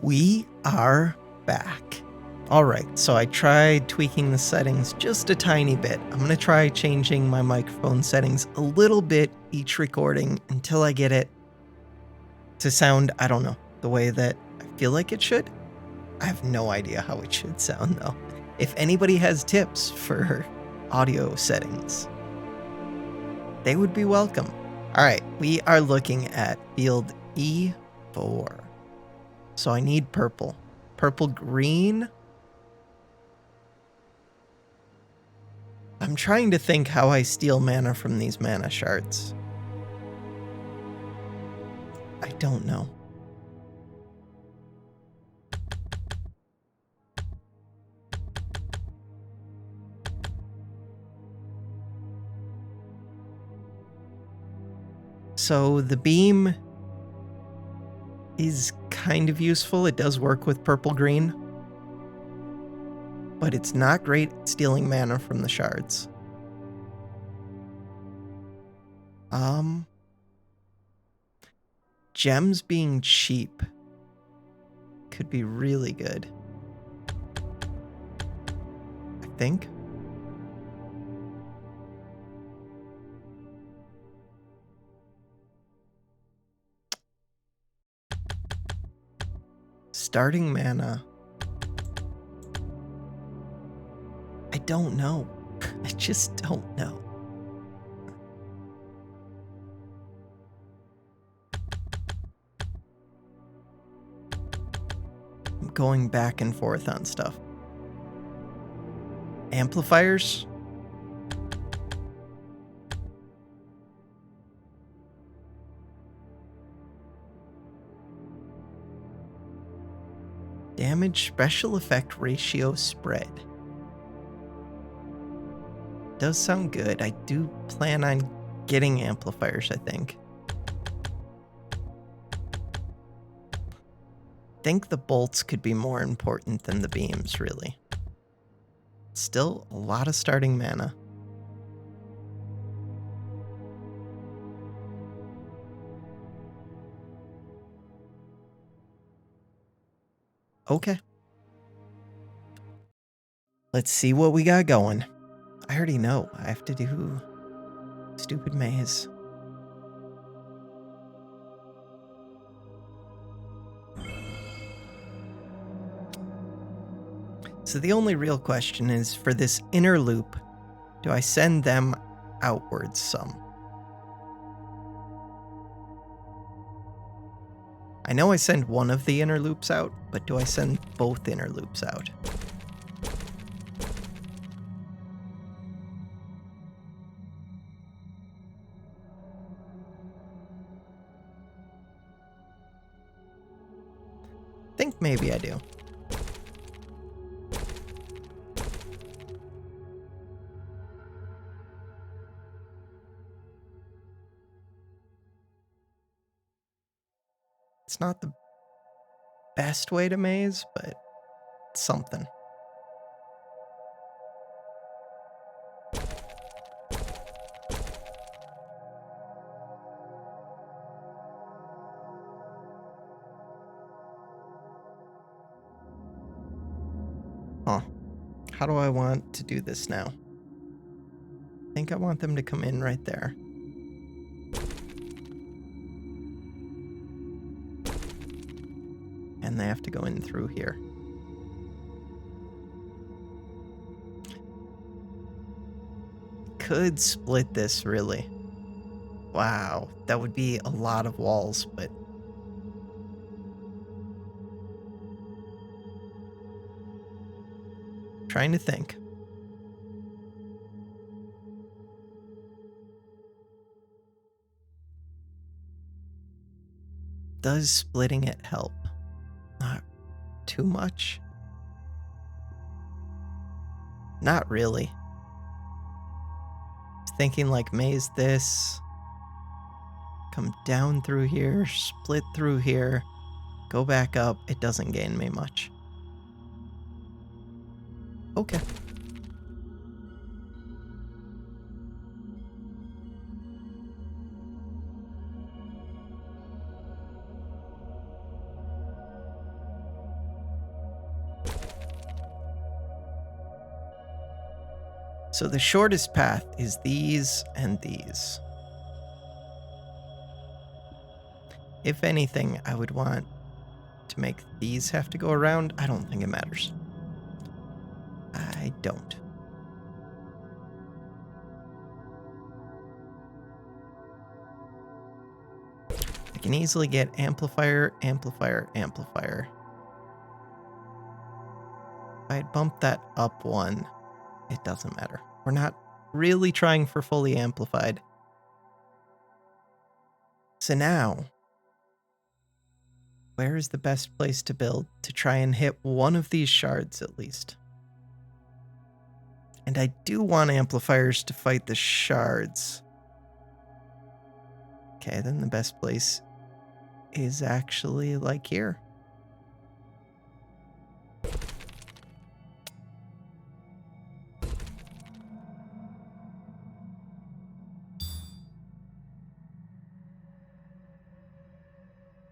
We are back. Alright, so I tried tweaking the settings just a tiny bit. I'm going to try changing my microphone settings a little bit each recording until I get it to sound, I don't know, the way that I feel like it should. I have no idea how it should sound though. If anybody has tips for audio settings, they would be welcome. Alright, we are looking at field E4. So I need purple. Purple green. I'm trying to think how I steal mana from these mana shards. I don't know. So the beam is kind of useful. It does work with purple green, but it's not great at stealing mana from the shards. Gems being cheap could be really good, I think. Starting mana. I don't know. I just don't know. I'm going back and forth on stuff. Amplifiers? Damage special effect ratio spread. Does sound good. I do plan on getting amplifiers, I think. I think the bolts could be more important than the beams, really. Still a lot of starting mana. Okay. Let's see what we got going. I already know. I have to do stupid maze. So the only real question is, for this inner loop, do I send them outwards some? I know I send one of the inner loops out, but do I send both inner loops out? I think maybe I do. It's not the best way to maze, but it's something. Huh. How do I want to do this now? I think I want them to come in right there. And they have to go in through here. Could split this, really. Wow, that would be a lot of walls, but... Trying to think. Does splitting it help? Not too much? Not really. Thinking like maze this, come down through here, split through here, go back up. It doesn't gain me much. Okay. So the shortest path is these and these. If anything, I would want to make these have to go around. I don't think it matters. I don't. I can easily get amplifier, amplifier, amplifier. If I had bumped that up one, it doesn't matter. We're not really trying for fully amplified. So now, where is the best place to build to try and hit one of these shards at least? And I do want amplifiers to fight the shards. Okay, then the best place is actually like here.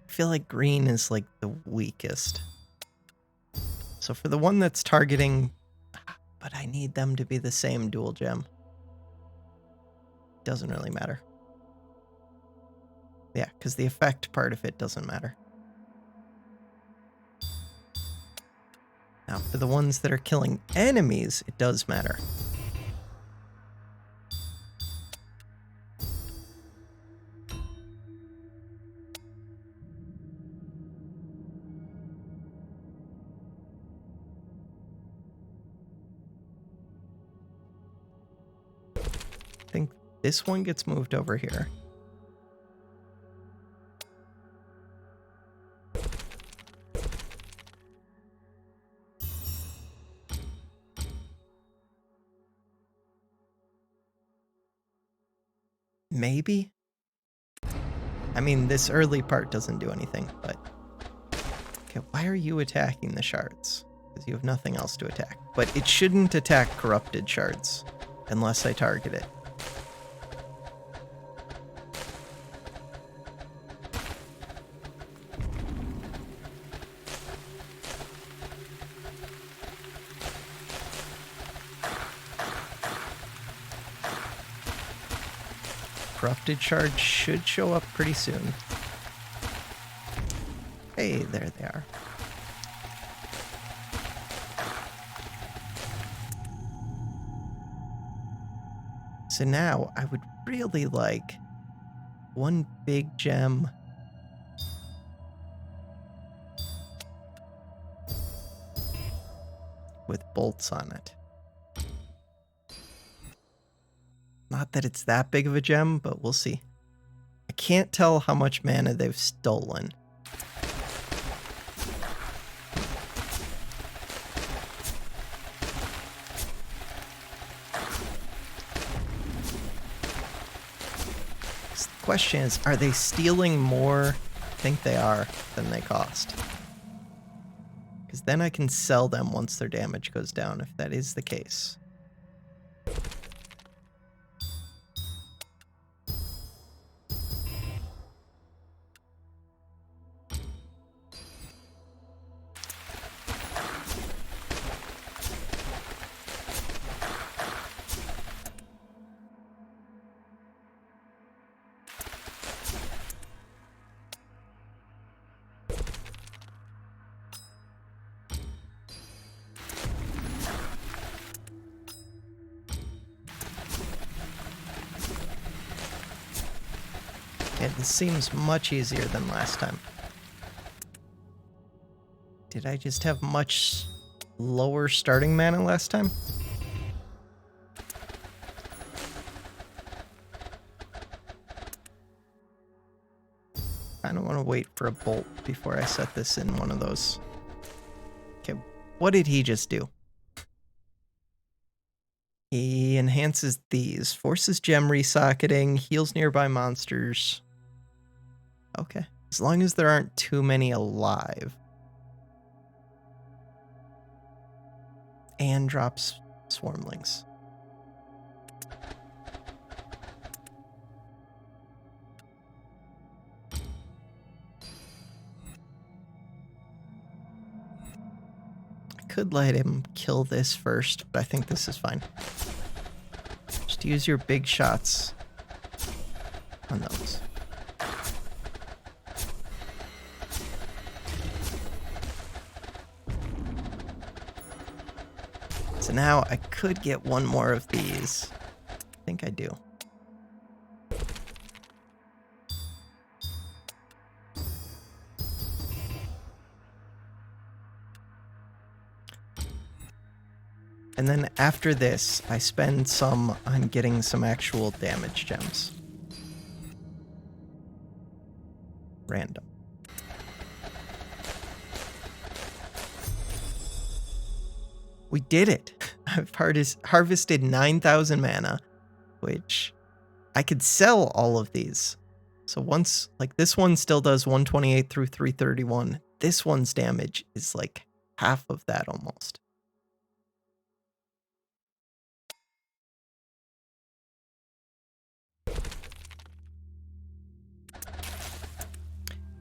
I feel like green is like the weakest. So for the one that's targeting, but I need them to be the same dual gem. Doesn't really matter. Yeah, because the effect part of it doesn't matter. Now for the ones that are killing enemies, it does matter. I think this one gets moved over here. Maybe? I mean, this early part doesn't do anything, but... Okay, why are you attacking the shards? Because you have nothing else to attack. But it shouldn't attack corrupted shards, unless I target it. Corrupted shards should show up pretty soon. Hey, there they are. So now I would really like one big gem with bolts on it. Not that it's that big of a gem, but we'll see. I can't tell how much mana they've stolen. The question is, are they stealing more? I think they are than they cost. Because then I can sell them once their damage goes down, if that is the case. This seems much easier than last time. Did I just have much lower starting mana last time? I don't want to wait for a bolt before I set this in one of those. Okay, what did he just do? He enhances these, forces gem resocketing, heals nearby monsters. Okay, as long as there aren't too many alive. And drops swarmlings. I could let him kill this first, but I think this is fine. Just use your big shots on those. So now I could get one more of these. I think I do. And then after this, I spend some on getting some actual damage gems. Random. We did it! I've harvested 9,000 mana, which I could sell all of these. So once, like this one still does 128 through 331. This one's damage is like half of that almost.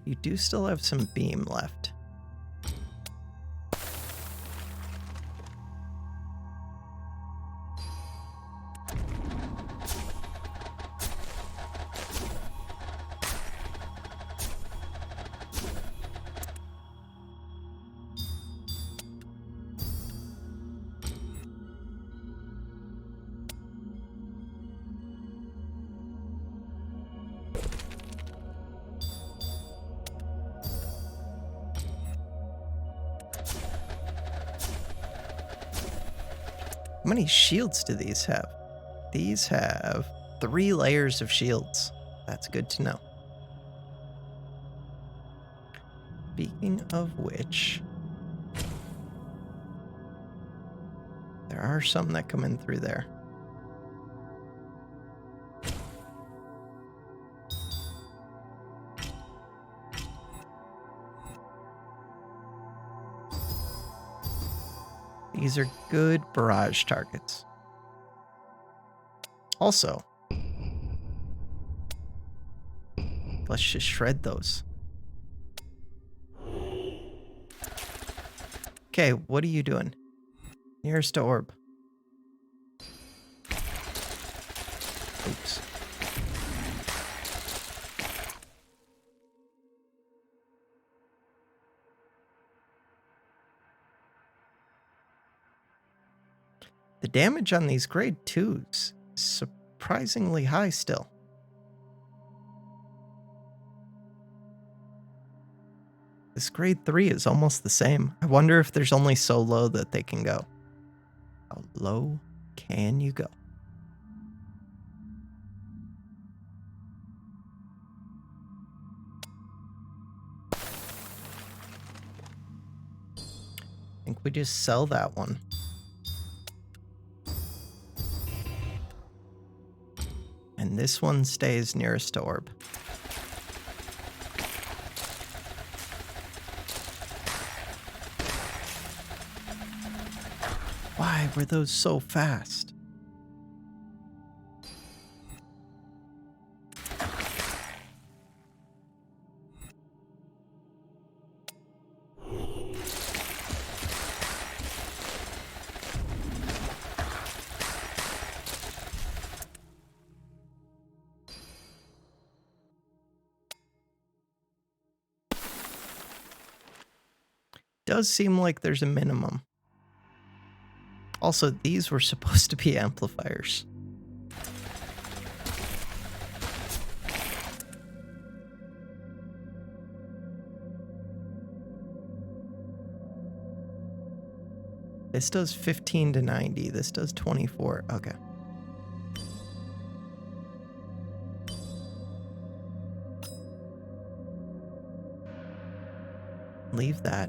You do still have some beam left. How many shields do these have? These have 3 layers of shields. That's good to know. Speaking of which, there are some that come in through there. These are good barrage targets. Also, let's just shred those. Okay, what are you doing? Nearest to orb. Oops. The damage on these grade 2s is surprisingly high still. This grade 3 is almost the same. I wonder if there's only so low that they can go. How low can you go? I think we just sell that one. And this one stays nearest to orb. Why were those so fast? Does seem like there's a minimum. Also, these were supposed to be amplifiers. This does 15 to 90. This does 24. Okay. Leave that.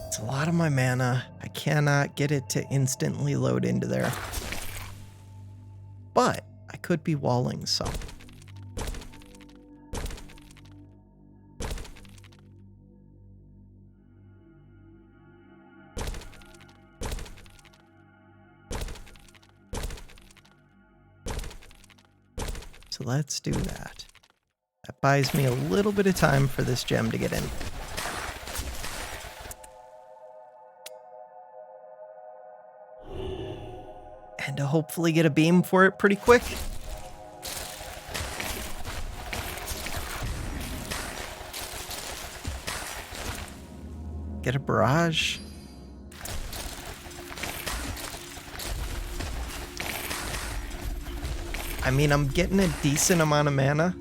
It's a lot of my mana. I cannot get it to instantly load into there. But I could be walling some. So let's do that. That buys me a little bit of time for this gem to get in. to hopefully get a beam for it pretty quick. Get a barrage. I mean, I'm getting a decent amount of mana.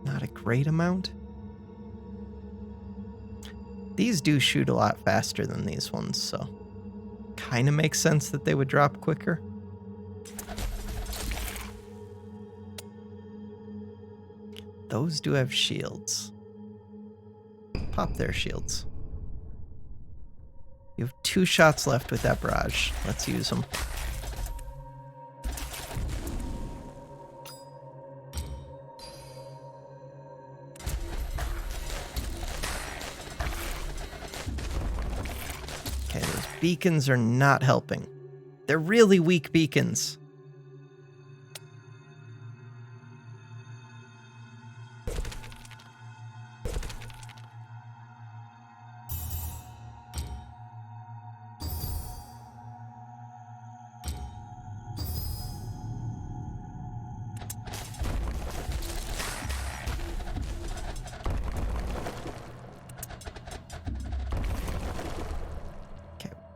Not a great amount. These do shoot a lot faster than these ones, so kind of makes sense that they would drop quicker. Those do have shields. Pop their shields. You have 2 shots left with that barrage. Let's use them. Okay, those beacons are not helping. They're really weak beacons.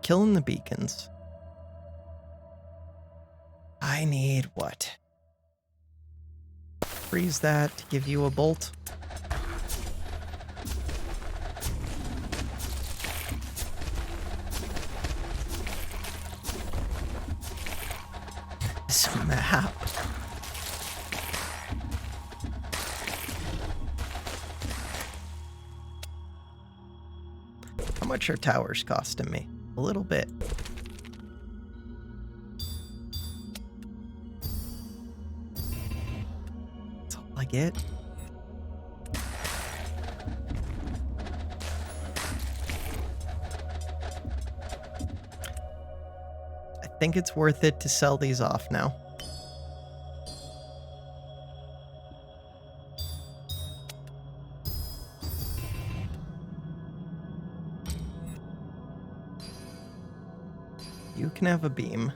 Killing the beacons. I need what? Freeze that to give you a bolt. This map. How much are towers costing me? A little bit. That's all I get. I think it's worth it to sell these off now. You can have a beam.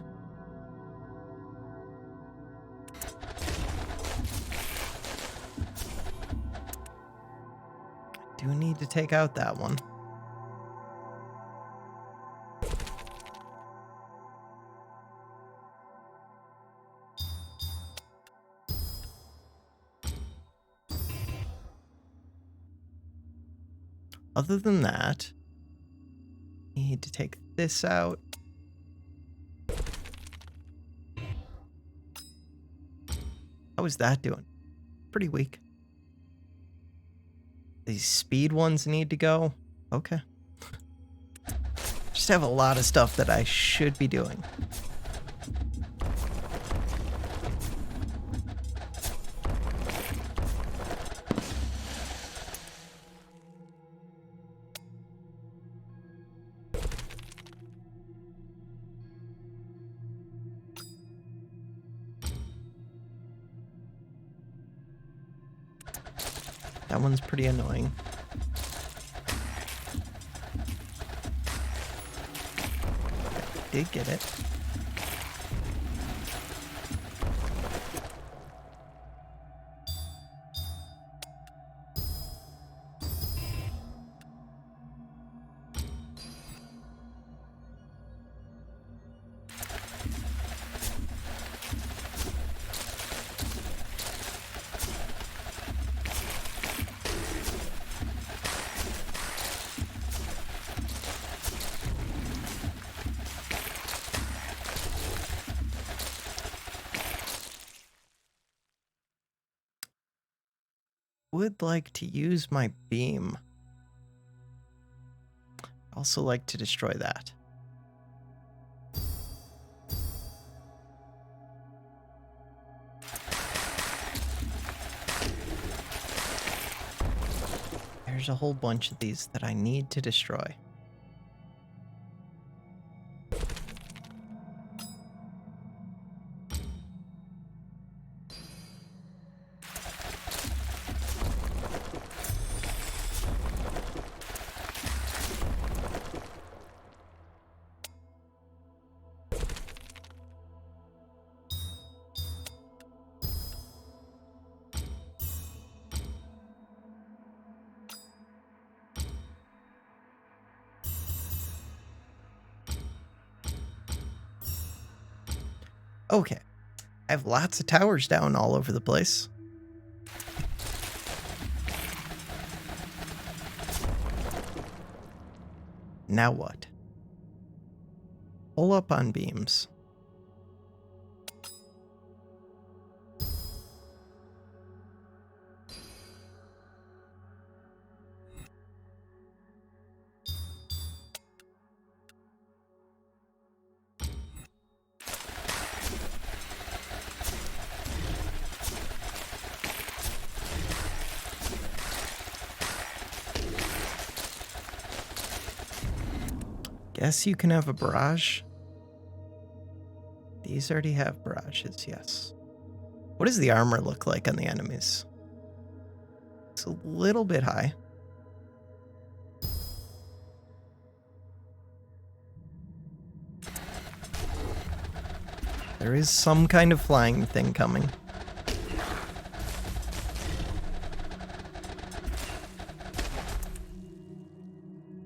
I do need to take out that one. Other than that, I need to take this out. How is that doing? Pretty weak. These speed ones need to go. Okay. Just have a lot of stuff that I should be doing. That one's pretty annoying. Did get it. Would like to use my beam. Also like to destroy that. There's a whole bunch of these that I need to destroy. Okay. I have lots of towers down all over the place. Now what? Pull up on beams. Guess you can have a barrage. These already have barrages, yes. What does the armor look like on the enemies? It's a little bit high. There is some kind of flying thing coming.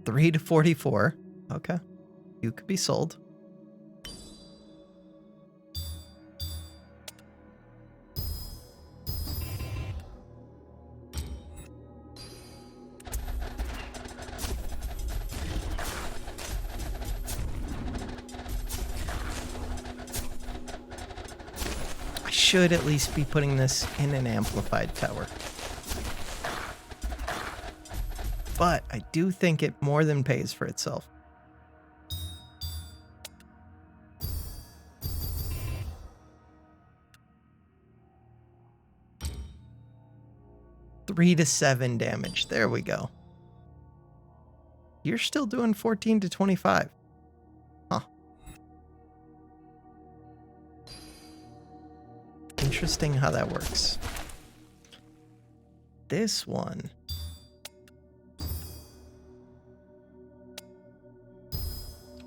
$3 to 44. Okay. You could be sold. I should at least be putting this in an amplified tower. But I do think it more than pays for itself. $3 to 7 damage. There we go. You're still doing 14 to 25. Huh. Interesting how that works. This one.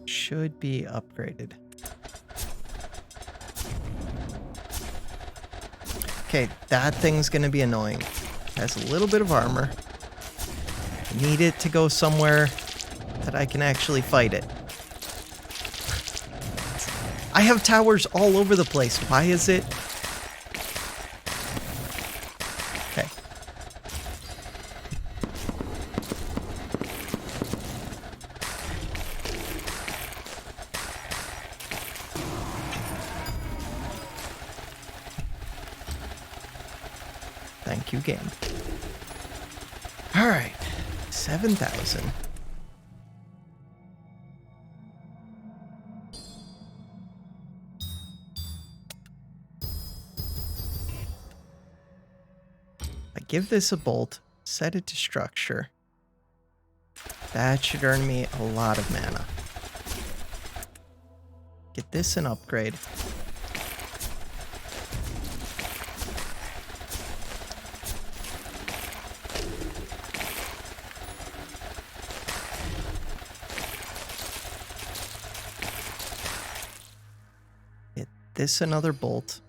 Should be upgraded. Okay, that thing's gonna be annoying. Has a little bit of armor. I need it to go somewhere that I can actually fight it. I have towers all over the place. Why is it? Okay. Thank you, game. All right, 7,000. I give this a bolt, set it to structure. That should earn me a lot of mana. Get this an upgrade. This another bolt.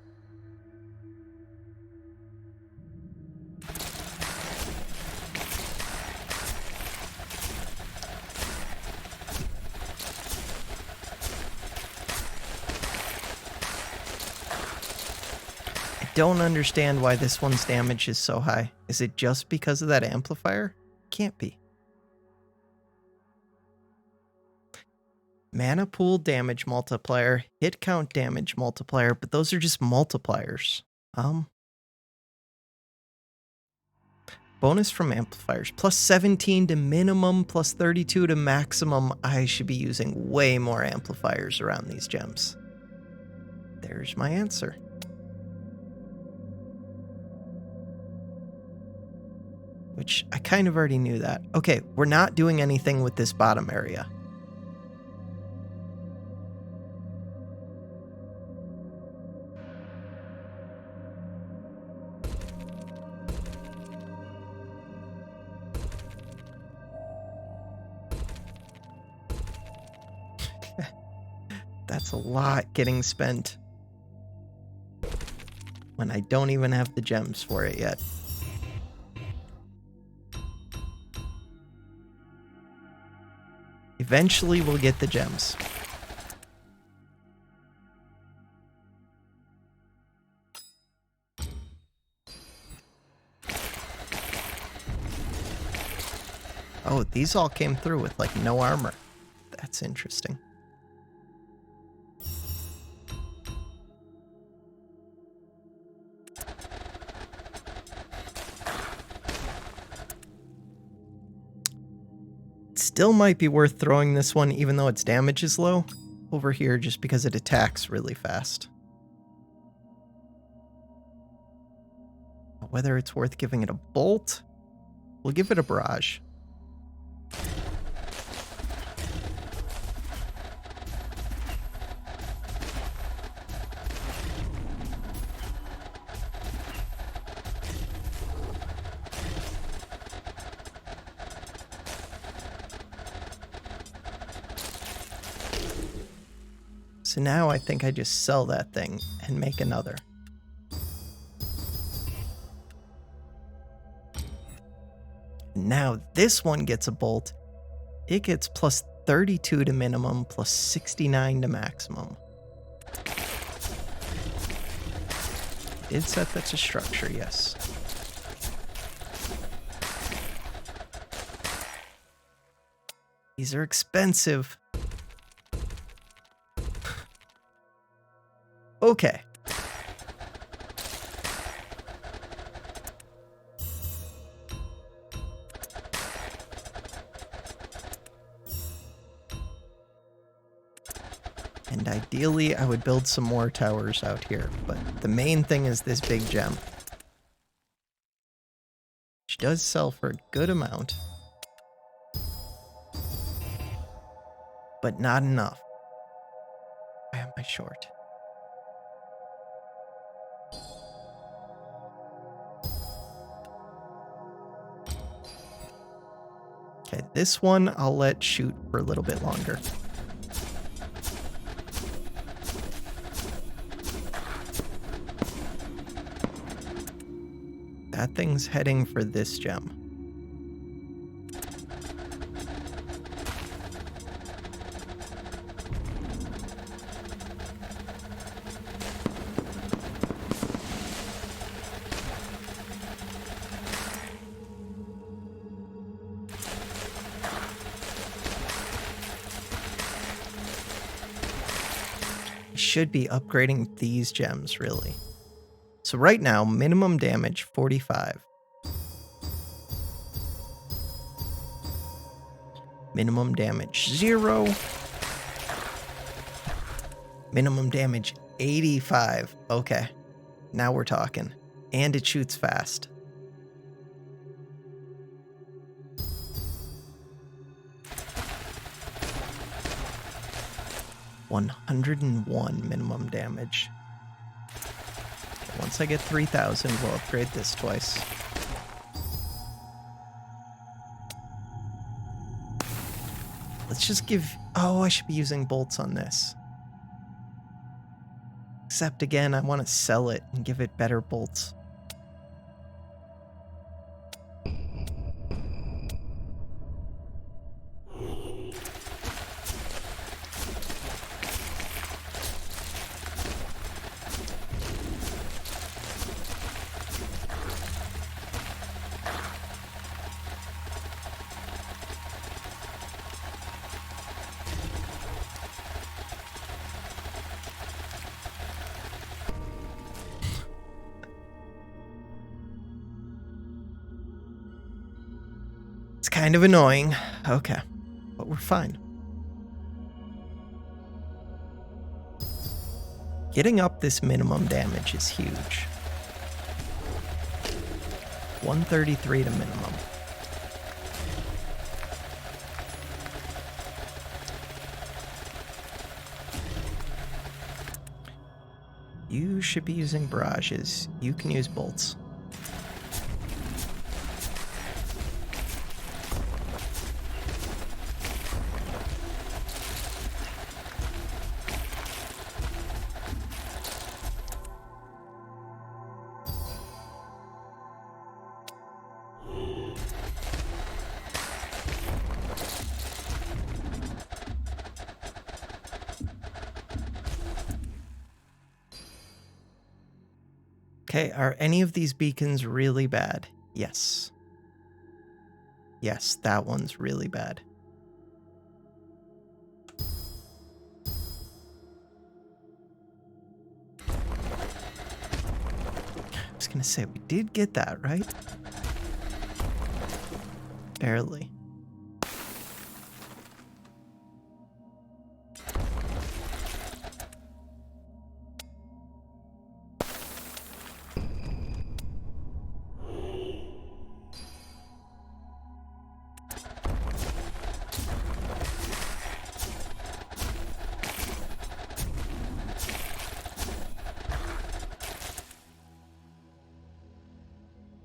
I don't understand why this one's damage is so high. Is it just because of that amplifier? Can't be. Mana pool damage multiplier, hit count damage multiplier, but those are just multipliers. Bonus from amplifiers, plus 17 to minimum, plus 32 to maximum. I should be using way more amplifiers around these gems. There's my answer. Which I kind of already knew that. Okay, we're not doing anything with this bottom area. That's a lot getting spent when I don't even have the gems for it yet. Eventually we'll get the gems. Oh, these all came through with like no armor. That's interesting. Still might be worth throwing this one even though its damage is low over here just because it attacks really fast. Whether it's worth giving it a bolt, we'll give it a barrage. So now I think I just sell that thing and make another. Now this one gets a bolt. It gets plus 32 to minimum, plus 69 to maximum. It did set that to structure, yes. These are expensive. Okay. And ideally, I would build some more towers out here, but the main thing is this big gem. Which does sell for a good amount. But not enough. Why am I short? Okay, this one I'll let shoot for a little bit longer. That thing's heading for this gem. I should be upgrading these gems, really. So right now, minimum damage 45. Minimum damage 0. Minimum damage 85. Okay, now we're talking. And it shoots fast. $101 minimum damage. Once I get 3,000, we'll upgrade this twice. Let's just give... Oh, I should be using bolts on this. Except again, I want to sell it and give it better bolts. It's kind of annoying. Okay, but we're fine. Getting up this minimum damage is huge. 133 to minimum. You should be using barrages. You can use bolts. Okay, are any of these beacons really bad? Yes. Yes, that one's really bad. I was gonna say, we did get that, right? Barely.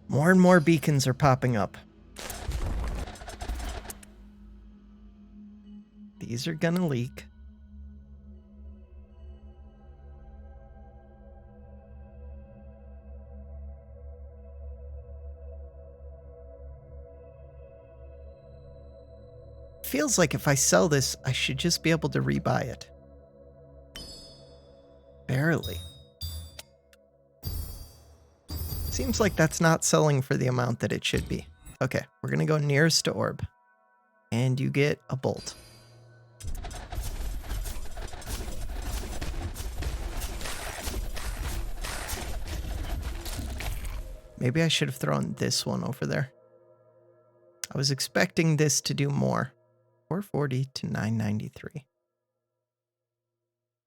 More and more beacons are popping up. These are gonna leak. Feels like if I sell this, I should just be able to rebuy it. Barely. Seems like that's not selling for the amount that it should be. Okay, we're gonna go nearest to orb. And you get a bolt. Maybe I should have thrown this one over there. I was expecting this to do more. 440 to 993.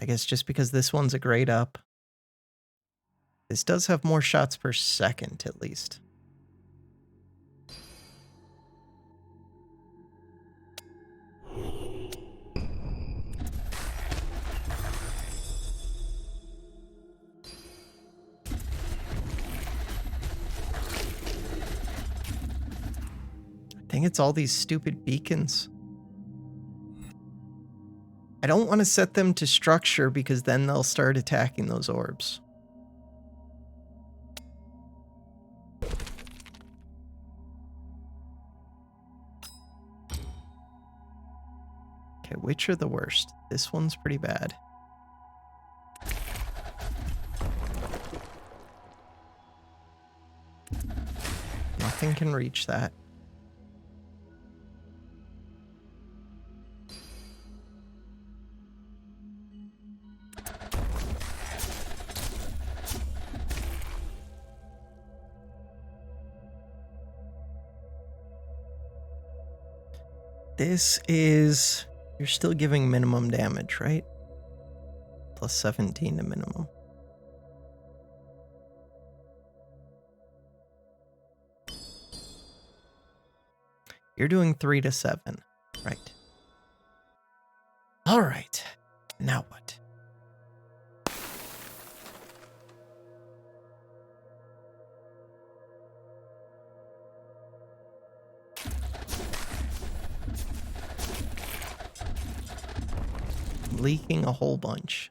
I guess just because this one's a grade up. This does have more shots per second, at least. I think it's all these stupid beacons. I don't want to set them to structure because then they'll start attacking those orbs. Okay, which are the worst? This one's pretty bad. Nothing can reach that. This is... You're still giving minimum damage, right? Plus 17 to minimum. You're doing 3 to 7. Right. All right. Now what? Leaking a whole bunch.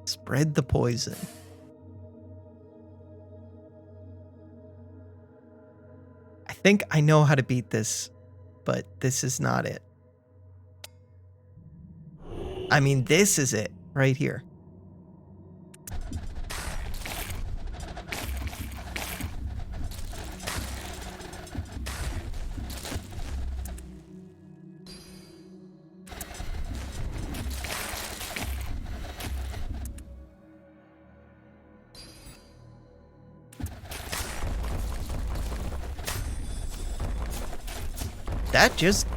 Spread the poison. I think I know how to beat this, but this is not it. I mean, this is it right here. That just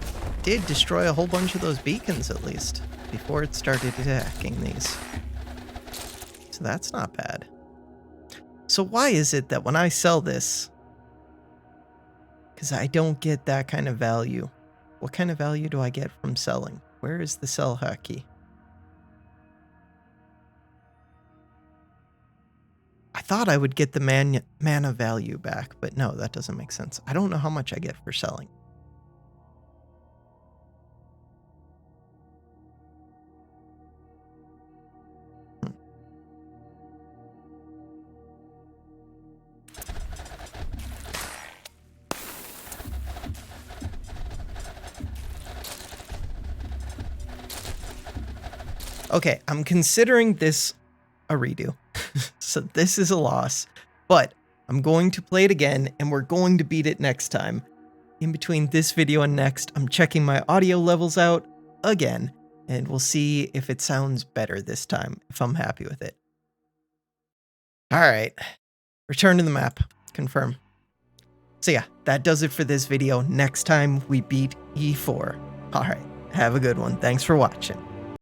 did destroy a whole bunch of those beacons, at least, before it started attacking these. So that's not bad. So why is it that when I sell this, because I don't get that kind of value, what kind of value do I get from selling? Where is the sell hotkey? I thought I would get the mana value back, but no, that doesn't make sense. I don't know how much I get for selling. Okay, I'm considering this a redo. So this is a loss, but I'm going to play it again and we're going to beat it next time. In between this video and next, I'm checking my audio levels out again, and we'll see if it sounds better this time, if I'm happy with it. All right, return to the map, confirm. So yeah, that does it for this video. Next time we beat E4. All right, have a good one. Thanks for watching.